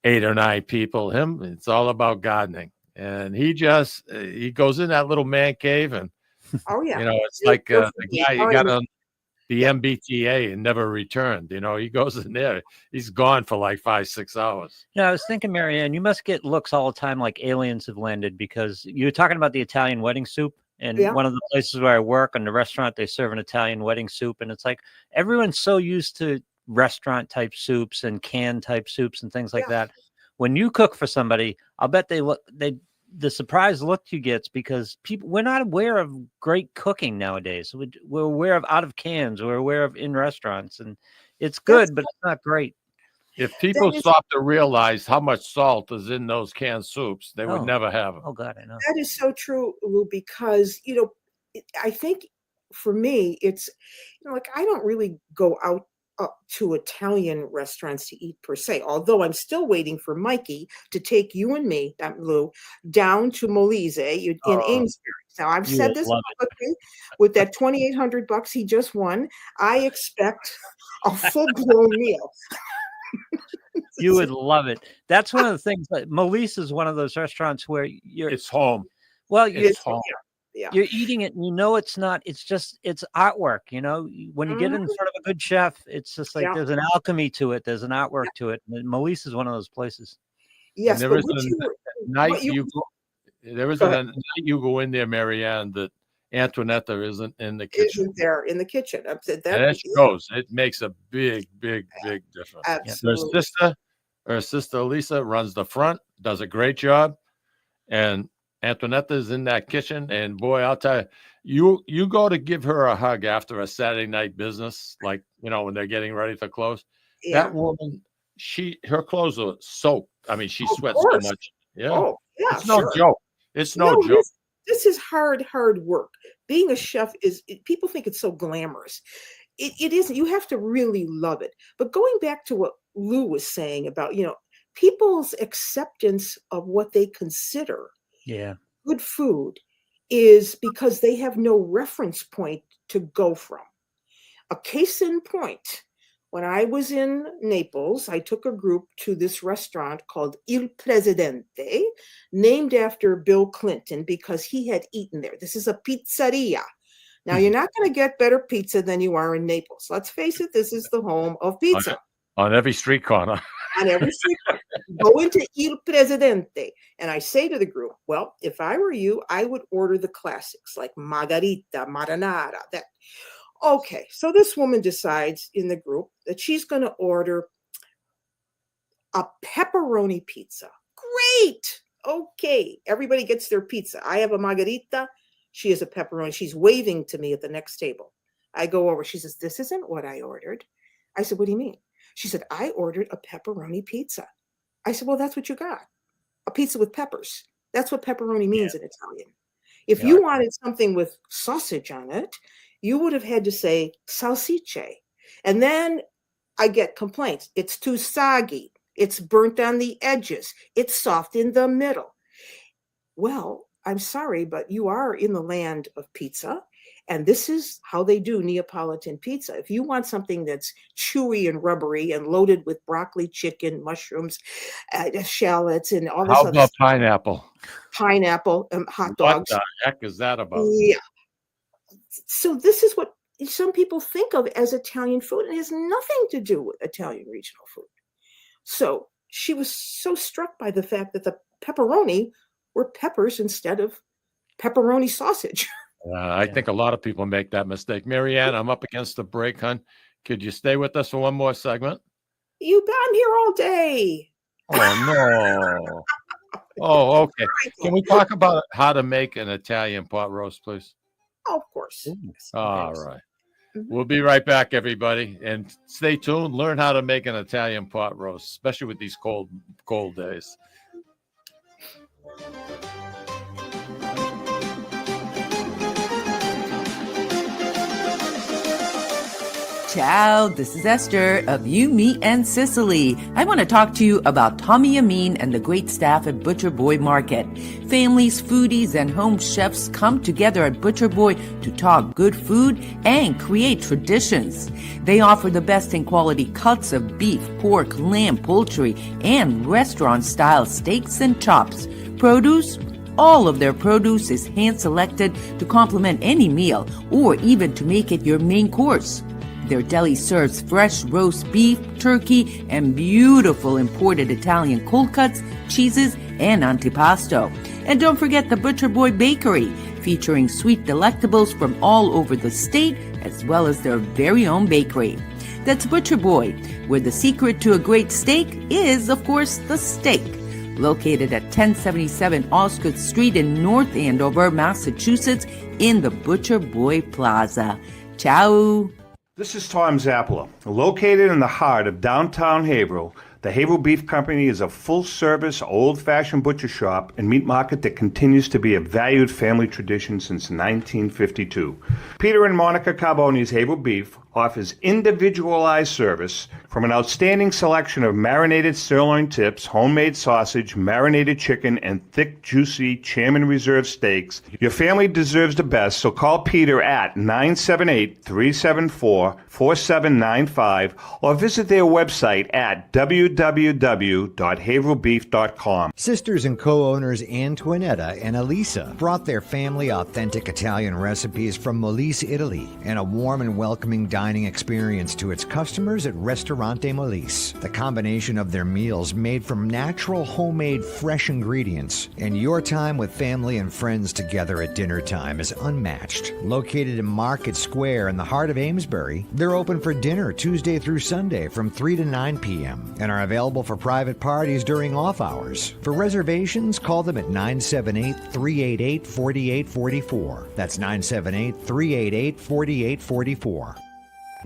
8 or 9 people. It's all about gardening, and he goes in that little man cave, and it's like the guy you got on the MBTA and never returned. He goes in there, he's gone for like 5-6 hours. I was thinking, Mary Ann, you must get looks all the time like aliens have landed, because you were talking about the Italian wedding soup, And Yeah. one of the places where I work in the restaurant, they serve an Italian wedding soup. And it's like everyone's so used to restaurant type soups and canned type soups and things like that. When you cook for somebody, I'll bet the surprise look you get because we're not aware of great cooking nowadays. We're aware of out of cans, we're aware of in restaurants, and it's good, but it's not great. If people stop to realize how much salt is in those canned soups, they would never have them. Oh God, I know. That is so true, Lou, because, I think for me, it's, like I don't really go out to Italian restaurants to eat per se, although I'm still waiting for Mikey to take you and me, Lou, down to Molise in Amesbury. Now, I've said this publicly, with that $2,800 he just won, I expect a full-blown meal. You would love it. That's one of the things that Molise is one of those restaurants where it's home. Well, it's home. Yeah. You're eating it and it's not, it's artwork, when you get in front of a good chef, it's just like there's an alchemy to it. There's an artwork to it. And Molise is one of those places. Yes. There isn't a night you go in there, Marianne, that Antoinetta isn't in the kitchen. Isn't there in the kitchen. And it shows. It makes a big, big, big difference. Absolutely. Her sister Lisa runs the front, does a great job. And Antoinetta's in that kitchen, and boy, I'll tell you, you go to give her a hug after a Saturday night business, like when they're getting ready to close. Yeah. That woman, her clothes are soaked. I mean, she sweats so much. Yeah, oh, yeah, it's no joke. It's no joke. This is hard work. Being a chef people think it's so glamorous. It isn't. You have to really love it. But going back to what Lou was saying about people's acceptance of what they consider good food is because they have no reference point to go from. A case in point, when I was in Naples, I took a group to this restaurant called Il Presidente, named after Bill Clinton because he had eaten there. This is a pizzeria. Now, you're not going to get better pizza than you are in Naples. Let's face it, this is the home of pizza. On every street corner. On every street corner. Go into Il Presidente. And I say to the group, well, if I were you, I would order the classics like Margarita, Marinara. Okay, so this woman decides in the group that she's going to order a pepperoni pizza. Great. Okay, everybody gets their pizza. I have a margarita. She has a pepperoni. She's waving to me at the next table. I go over. She says, this isn't what I ordered. I said, what do you mean? She said, I ordered a pepperoni pizza. I said, well, that's what you got. A pizza with peppers. That's what pepperoni means in Italian. If you wanted something with sausage on it, you would have had to say salsicce. And then I get complaints. It's too soggy. It's burnt on the edges. It's soft in the middle. Well, I'm sorry, but you are in the land of pizza. And this is how they do Neapolitan pizza. If you want something that's chewy and rubbery and loaded with broccoli, chicken, mushrooms, shallots, and all this How other about stuff. pineapple? Pineapple, hot dogs. What the heck is that about? Yeah. So this is what some people think of as Italian food, and it has nothing to do with Italian regional food. So she was so struck by the fact that the pepperoni were peppers instead of pepperoni sausage. I think a lot of people make that mistake. Marianne, I'm up against the break, hon. Could you stay with us for one more segment? You've been here all day. Oh, no. Oh, okay. Can we talk about how to make an Italian pot roast, please? Oh, of course. All right. We'll be right back, everybody. And stay tuned. Learn how to make an Italian pot roast, especially with these cold days. Ciao, this is Esther of You, Me, and Sicily. I want to talk to you about Tommy Amin and the great staff at Butcher Boy Market. Families, foodies, and home chefs come together at Butcher Boy to talk good food and create traditions. They offer the best in quality cuts of beef, pork, lamb, poultry, and restaurant-style steaks and chops. Produce? All of their produce is hand-selected to complement any meal or even to make it your main course. Their deli serves fresh roast beef, turkey, and beautiful imported Italian cold cuts, cheeses, and antipasto. And don't forget the Butcher Boy Bakery. featuring sweet delectables from all over the state, as well as their very own bakery. That's Butcher Boy, where the secret to a great steak is, of course, the steak. Located at 1077 Osgood Street in North Andover, Massachusetts, in the Butcher Boy Plaza. Ciao! This is Tom Zappala. Located in the heart of downtown Haverhill, the Haverhill Beef Company is a full-service, old-fashioned butcher shop and meat market that continues to be a valued family tradition since 1952. Peter and Monica Carboni's Haverhill Beef offers individualized service from an outstanding selection of marinated sirloin tips, homemade sausage, marinated chicken, and thick, juicy Chairman Reserve steaks. Your family deserves the best, so call Peter at 978-374-4795 or visit their website at www.haverhillbeef.com. Sisters and co-owners Antoinetta and Elisa brought their family authentic Italian recipes from Molise, Italy, and a warm and welcoming dining experience to its customers at Ristorante Molise. The combination of their meals made from natural, homemade, fresh ingredients, and your time with family and friends together at dinner time is unmatched. Located in Market Square in the heart of Amesbury, they're open for dinner Tuesday through Sunday from 3 to 9 p.m. and are available for private parties during off hours. For reservations, call them at 978-388-4844. That's 978-388-4844.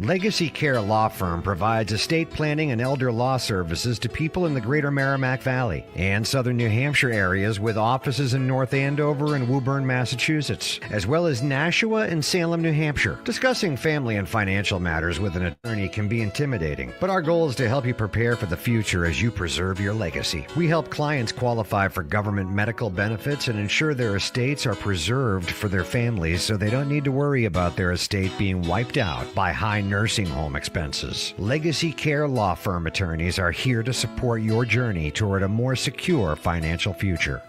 Legacy Care Law Firm provides estate planning and elder law services to people in the greater Merrimack Valley and southern New Hampshire areas, with offices in North Andover and Woburn, Massachusetts, as well as Nashua and Salem, New Hampshire. Discussing family and financial matters with an attorney can be intimidating, but our goal is to help you prepare for the future as you preserve your legacy. We help clients qualify for government medical benefits and ensure their estates are preserved for their families so they don't need to worry about their estate being wiped out by high nursing home expenses. Legacy Care Law Firm attorneys are here to support your journey toward a more secure financial future.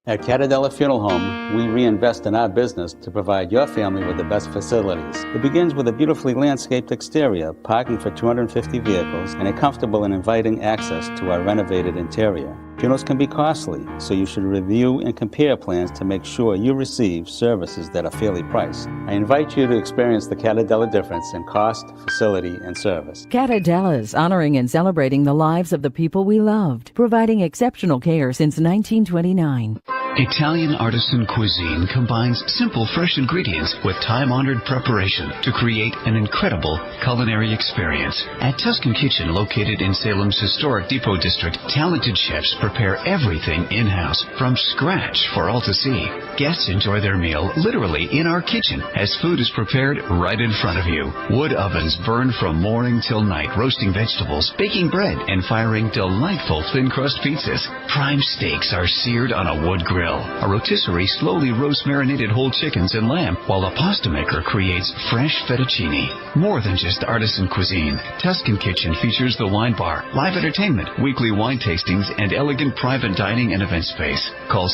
At Catadella Funeral Home, we reinvest in our business to provide your family with the best facilities. It begins with a beautifully landscaped exterior, parking for 250 vehicles, and a comfortable and inviting access to our renovated interior. Funerals can be costly, so you should review and compare plans to make sure you receive services that are fairly priced. I invite you to experience the Catadella difference in cost, facility, and service. Catadella's honoring and celebrating the lives of the people we loved, providing exceptional care since 1929. Italian artisan cuisine combines simple, fresh ingredients with time-honored preparation to create an incredible culinary experience. At Tuscan Kitchen, located in Salem's historic Depot District, talented chefs prepare everything in-house from scratch for all to see. Guests enjoy their meal literally in our kitchen as food is prepared right in front of you. Wood ovens burn from morning till night, roasting vegetables, baking bread, and firing delightful thin-crust pizzas. Prime steaks are seared on a wood grill. A rotisserie slowly roasts marinated whole chickens and lamb, while a pasta maker creates fresh fettuccine. More than just artisan cuisine, Tuscan Kitchen features the wine bar, live entertainment, weekly wine tastings, and elegant private dining and event space. Call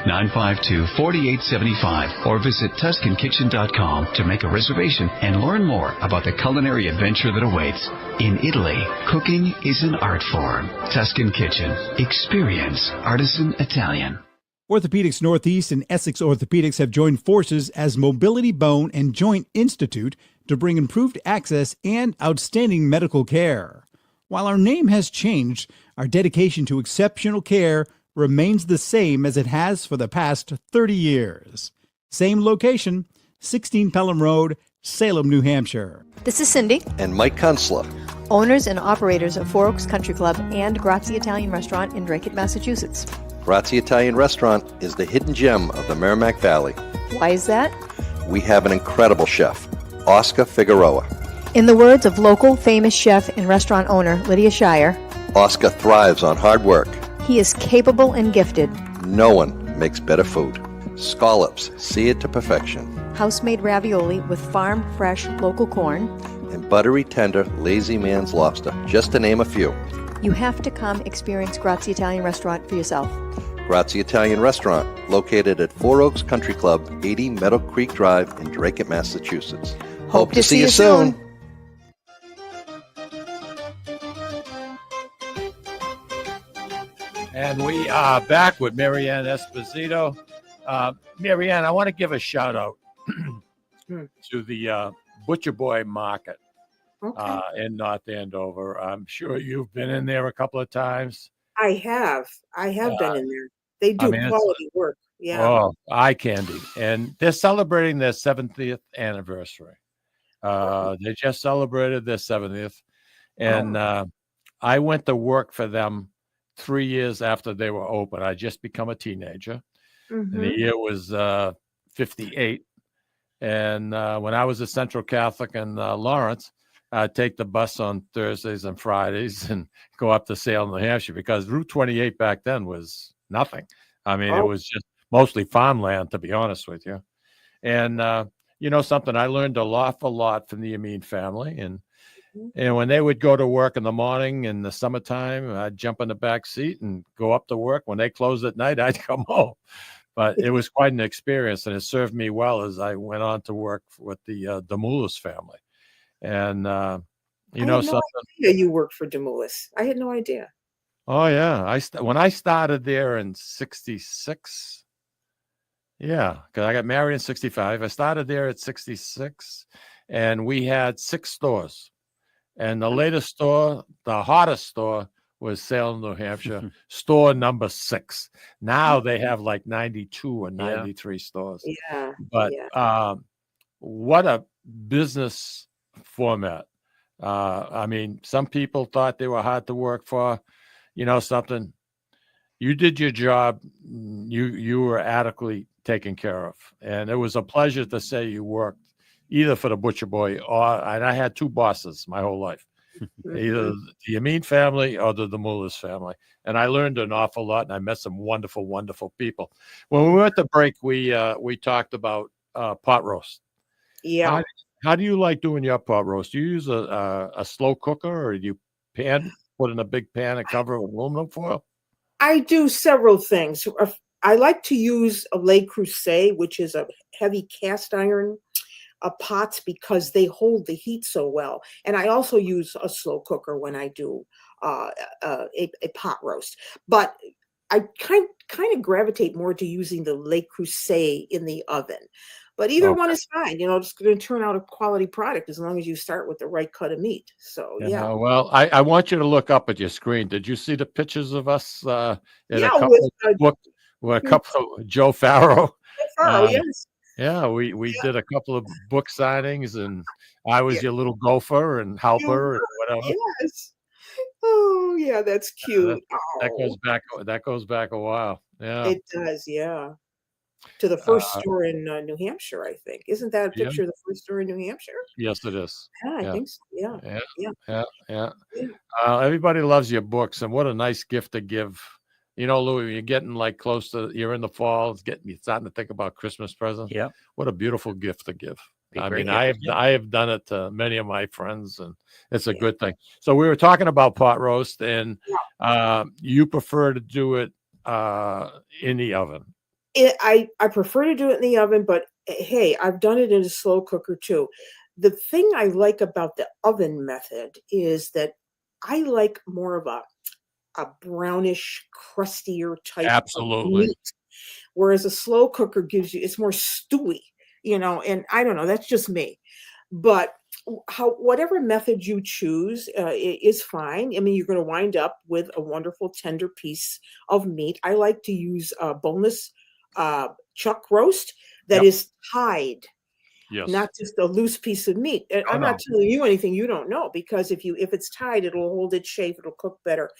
603-952-4875 or visit TuscanKitchen.com to make a reservation and learn more about the culinary adventure that awaits. In Italy, cooking is an art form. Tuscan Kitchen. Experience artisan Italian. Orthopedics Northeast and Essex Orthopedics have joined forces as Mobility Bone and Joint Institute to bring improved access and outstanding medical care. While our name has changed, our dedication to exceptional care remains the same as it has for the past 30 years. Same location, 16 Pelham Road, Salem, New Hampshire. This is Cindy. And Mike Kunstler. Owners and operators of Four Oaks Country Club and Grazie Italian Restaurant in Drake, Massachusetts. Grazie Italian Restaurant is the hidden gem of the Merrimack Valley. Why is that? We have an incredible chef, Oscar Figueroa. In the words of local famous chef and restaurant owner Lydia Shire, Oscar thrives on hard work. He is capable and gifted. No one makes better food. Scallops, seared to perfection. House-made ravioli with farm-fresh local corn. And buttery, tender, lazy man's lobster, just to name a few. You have to come experience Grazie Italian Restaurant for yourself. Grazie Italian Restaurant, located at Four Oaks Country Club, 80 Meadow Creek Drive in Drake, Massachusetts. Hope to see you soon. And we are back with Mary Ann Esposito. Mary Ann, I want to give a shout out Hmm. to the Butcher Boy Market Okay. in North Andover. I'm sure you've been in there a couple of times. I have been in there. They I do mean, it's quality work. Yeah. eye candy, and they're celebrating their 70th anniversary. They just celebrated their 70th, and I went to work for them 3 years after they were open. I just become a teenager, and the Mhm. year was 58. And when I was at Central Catholic in Lawrence, I'd take the bus on Thursdays and Fridays and go up to Salem, New Hampshire, because Route 28 back then was nothing. I mean, it Oh. was just mostly farmland, to be honest with you. And you know something, I learned a lot from the Amin family. And when they would go to work in the morning in the summertime, I'd jump in the back seat and go up to work. When they closed at night, I'd come home. But it was quite an experience, and it served me well as I went on to work with the Demoulas family. And you I know had no something? idea you worked for Demoulas. I had no idea. Oh yeah, when I started there in '66. Yeah, because I got married in '65. I started there at '66, and we had 6 stores. And the latest store, the hottest store, was Salem, New Hampshire, store number 6. Now they have like 92 or 93 stores. Yeah. But what a business format. I mean, some people thought they were hard to work for. You know something? You did your job. You were adequately taken care of. And it was a pleasure to say you worked either for the Butcher Boy and I had 2 bosses my whole life. Either the Amin family or the Demoulas family. And I learned an awful lot, and I met some wonderful, wonderful people. When we went to break, we talked about pot roast. Yeah. How do you like doing your pot roast? Do you use a slow cooker, or do you put in a big pan and cover it with aluminum foil? I do several things. I like to use a Le Creuset, which is a heavy cast iron pots, because they hold the heat so well. And I also use a slow cooker when I do a pot roast. But I kind of gravitate more to using the Le Creuset in the oven. But either one is fine. You know, it's going to turn out a quality product as long as you start with the right cut of meat. So, yeah. Well, I want you to look up at your screen. Did you see the pictures of us in Yeah, a couple of books with a couple of Joe Farrow? Yes. Yeah, we did a couple of book signings, and I was your little gopher and helper and whatever. Yes. Oh, yeah, that's cute. That goes back a while. Yeah. It does, yeah. To the first store in New Hampshire, I think. Isn't that a picture of the first store in New Hampshire? Yes, it is. Yeah, I think so. Yeah. Everybody loves your books, and what a nice gift to give. You know, Louis, you're getting like you're in the fall. You're starting to think about Christmas presents. Yeah. What a beautiful gift to give. I mean, gift, I have done it to many of my friends, and it's a good thing. So we were talking about pot roast, and you prefer to do it in the oven. I prefer to do it in the oven, but hey, I've done it in a slow cooker too. The thing I like about the oven method is that I like more of a brownish, crustier type of meat, whereas a slow cooker gives you, it's more stewy, you know, and I don't know, that's just me. But whatever method you choose is fine. I mean, you're going to wind up with a wonderful tender piece of meat. I like to use a boneless chuck roast that is tied. Yes. Not just a loose piece of meat. And I'm not telling you anything you don't know, because if it's tied, it'll hold its shape, it'll cook better.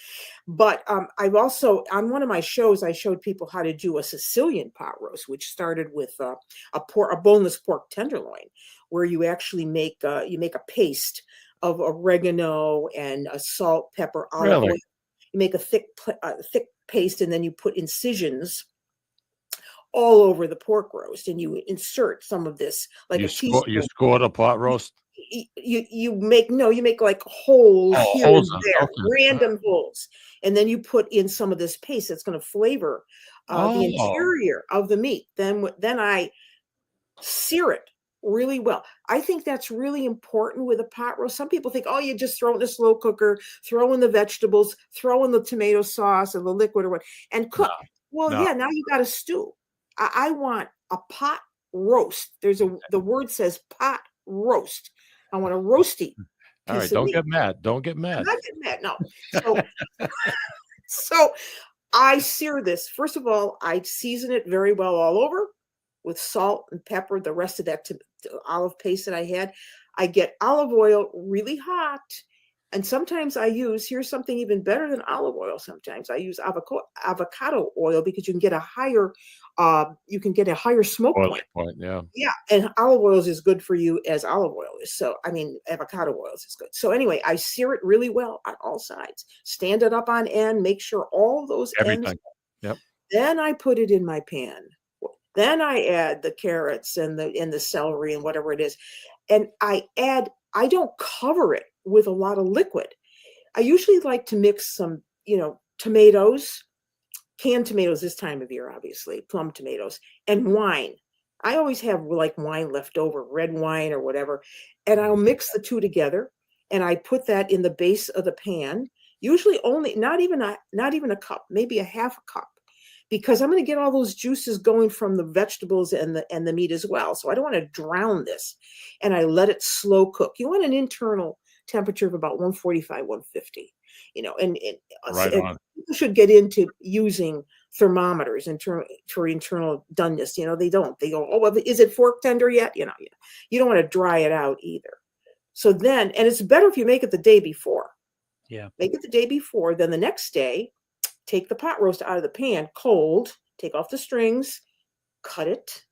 But I've also, on one of my shows, I showed people how to do a Sicilian pot roast, which started with a boneless pork tenderloin, where you actually make a paste of oregano and salt, pepper, olive oil. You make a thick paste, and then you put incisions all over the pork roast, and you insert some of this, like a teaspoon. You scored a pot roast? You make like holes here and there, random holes, and then you put in some of this paste that's going to flavor the interior of the meat. Then I sear it really well. I think that's really important with a pot roast. Some people think, oh, you just throw it in a slow cooker, throw in the vegetables, throw in the tomato sauce and the liquid or what, and cook. Now you got a stew. I want a pot roast. The word says pot roast. I want a roasty All right, piece of don't meat. get mad. Don't get I'm mad. not getting mad. No. So, so I sear this. First of all, I season it very well all over with salt and pepper. The rest of that to olive paste that I had, I get olive oil really hot. And sometimes I use, here's something even better than olive oil. Sometimes I use avocado oil because you can get a higher smoke Boiling point. point, yeah. Yeah, and olive oil is as good for you as olive oil is. So, I mean, avocado oil is good. So anyway, I sear it really well on all sides. Stand it up on end, make sure all those ends. Everything. Yep. Then I put it in my pan. Then I add the carrots and the celery and whatever it is. And I don't cover it with a lot of liquid. I usually like to mix some, tomatoes, canned tomatoes this time of year, obviously, plum tomatoes, and wine. I always have like wine left over, red wine or whatever, and I'll mix the two together, and I put that in the base of the pan. Usually only not even a cup, maybe a half a cup, because I'm going to get all those juices going from the vegetables and the meat as well. So I don't want to drown this, and I let it slow cook. You want an internal temperature of about 145, 150. And Right on. people should get into using thermometers for internal doneness. They don't. They go, oh, well, is it fork tender yet? You don't want to dry it out either. So then, and it's better if you make it the day before. Yeah. Make it the day before. Then the next day, take the pot roast out of the pan, cold, take off the strings, cut it,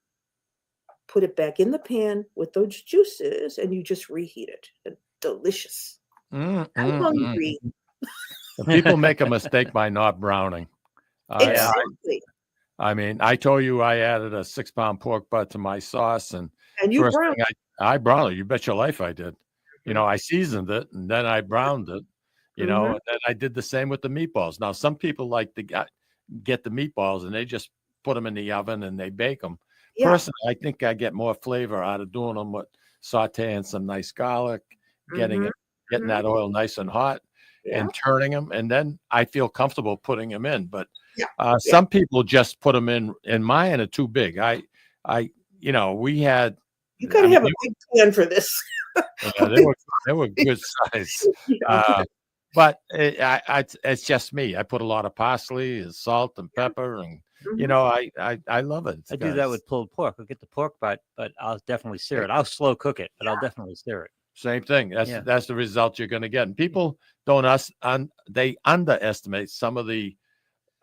put it back in the pan with those juices, and you just reheat it. Delicious. I'm hungry. People make a mistake by not browning. Exactly. I mean, I told you I added a 6-pound pork butt to my sauce, and you first browned thing I browned it. You bet your life I did. I seasoned it, and then I browned it. And then I did the same with the meatballs. Now, some people like to get the meatballs, and they just put them in the oven and they bake them. Yeah. Personally, I think I get more flavor out of doing them with sauteing some nice garlic, getting that oil nice and hot, and turning them, and then I feel comfortable putting them in. But some people just put them in. And mine are too big. We had. You gotta have a big pan for this. They were good size. But it's just me. I put a lot of parsley and salt and pepper, and I love it. I do that with pulled pork. I'll get the pork butt, but I'll definitely sear it. I'll slow cook it, but I'll definitely sear it. Same thing. That's the result you're going to get. And people they underestimate some of the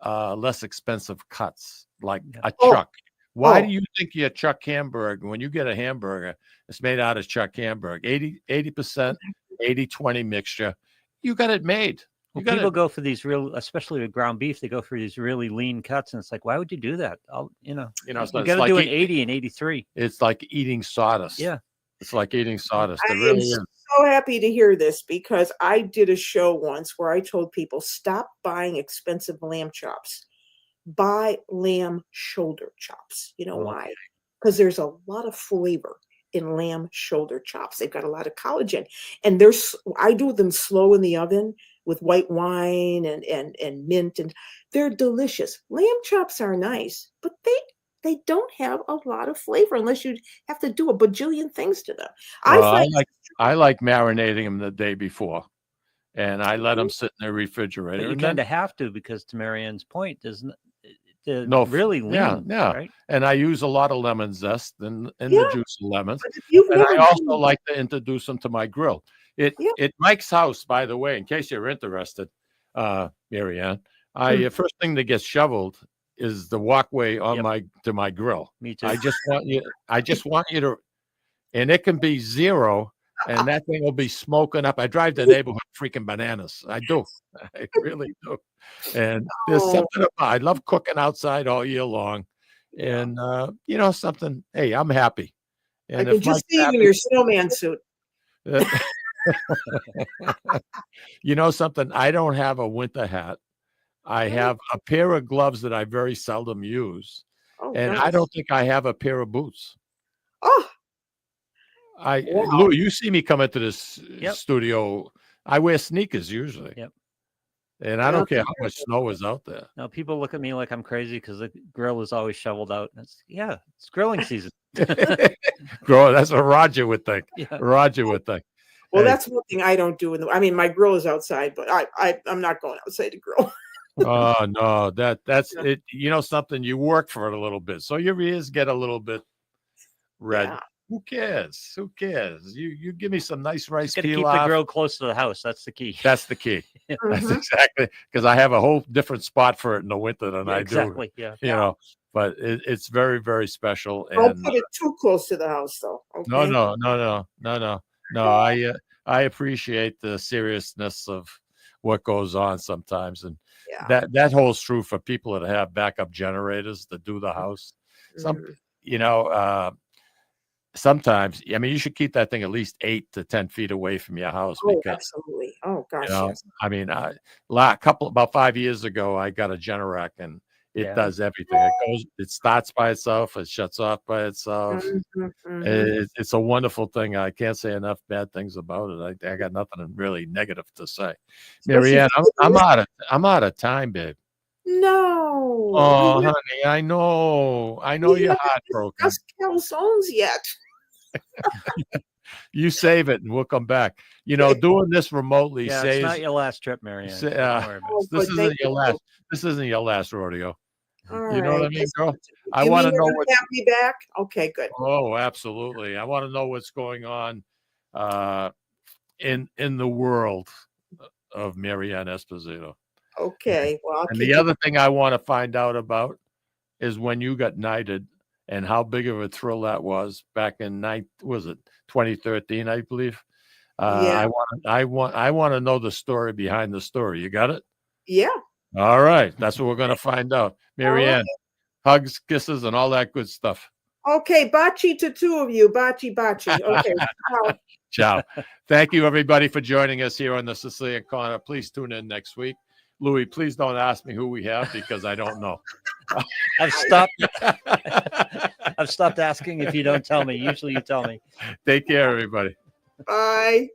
less expensive cuts, like a chuck. Why do you think your chuck hamburger, when you get a hamburger, it's made out of chuck hamburger, 80%, 80-20 mixture, you got it made. People go for these especially with ground beef, they go for these really lean cuts, and it's like, why would you do that? You got to do an 80 and 83. It's like eating sawdust. Yeah. It's like eating sawdust. I am so happy to hear this, because I did a show once where I told people, stop buying expensive lamb chops. Buy lamb shoulder chops. You know why? Because there's a lot of flavor in lamb shoulder chops. They've got a lot of collagen, and I do them slow in the oven with white wine and mint, and they're delicious. Lamb chops are nice, but they don't have a lot of flavor unless you have to do a bajillion things to them. I like marinating them the day before, and I let them sit in the refrigerator. But you kind of have to, because to Marianne's point, really lean. Yeah. Right? And I use a lot of lemon zest and the juice of lemons. And I also like to introduce them to my grill. At Mike's house, by the way, in case you're interested, Marianne, first thing that gets shoveled is the walkway on to my grill. Me too. I just want you to, and it can be 0, and that thing will be smoking up. I drive the neighborhood freaking bananas. I do. I really do. And there's something about, I love cooking outside all year long. And something, hey, I'm happy. And I can just see you in your snowman suit. Something, I don't have a winter hat. I have a pair of gloves that I very seldom use. And nice. I don't think I have a pair of boots. Lou, you see me come into this studio. I wear sneakers usually. Yep. And I don't care how much snow is out there. No, people look at me like I'm crazy because the grill is always shoveled out. It's grilling season. Grow. That's what Roger would think. Yeah. Roger would think. Well, Hey. that's one thing I don't do. I mean, my grill is outside, but I'm not going outside to grill. Oh no, that's it. You know something? You work for it a little bit, so your ears get a little bit red. Yeah. Who cares? Who cares? You give me some nice rice Got to keep pilaf. the grill close to the house. That's the key. That's the key. That's Mhm. exactly because I have a whole different spot for it in the winter than Yeah, I exactly. do. Yeah. You know, but it's very, very special. Don't And put it too close to the house, though. Okay? no. I appreciate the seriousness of what goes on sometimes, and Yeah. that holds true for people that have backup generators that do the house. Some, Mhm. you know, sometimes, I mean, you should keep that thing at least 8 to 10 feet away from your house Oh, because, absolutely. Oh, gosh, you know, yes. I mean, about 5 years ago, I got a Generac and it Yeah. does everything. It starts by itself, it shuts off by itself. Mhm, mhm. It's a wonderful thing. I can't say enough bad things about it. I got nothing really negative to say. Especially Marianne, if I'm it's- I'm out of time, babe. No. Oh, We honey, I know haven't you're heartbroken. discussed calzones yet. You save it, and we'll come back. You know, doing this remotely Yeah, it's not your last trip, Marianne. Sa- Don't worry about Oh, it. this good. Thank isn't your you. last. This isn't your last rodeo. All You know what I right. mean, girl? I You want to mean you're know gonna what. have me back? Okay, good. Oh, absolutely. I want to know what's going on in the world of Marianne Esposito. Okay. Well, I'll And keep the you. other thing I want to find out about is when you got knighted and how big of a thrill that was back in 2013, I believe. Yeah. I want to know the story behind the story. You got it? Yeah. All right. That's what we're going to find out. All right. Marianne, hugs, kisses, and all that good stuff. Okay. Bachi to two of you. Bachi, bachi. Okay. Ciao. Ciao. Thank you, everybody, for joining us here on the Sicilian Corner. Please tune in next week. Louis, please don't ask me who we have because I don't know. I've stopped asking if you don't tell me. Usually you tell me. Take care, everybody. Bye.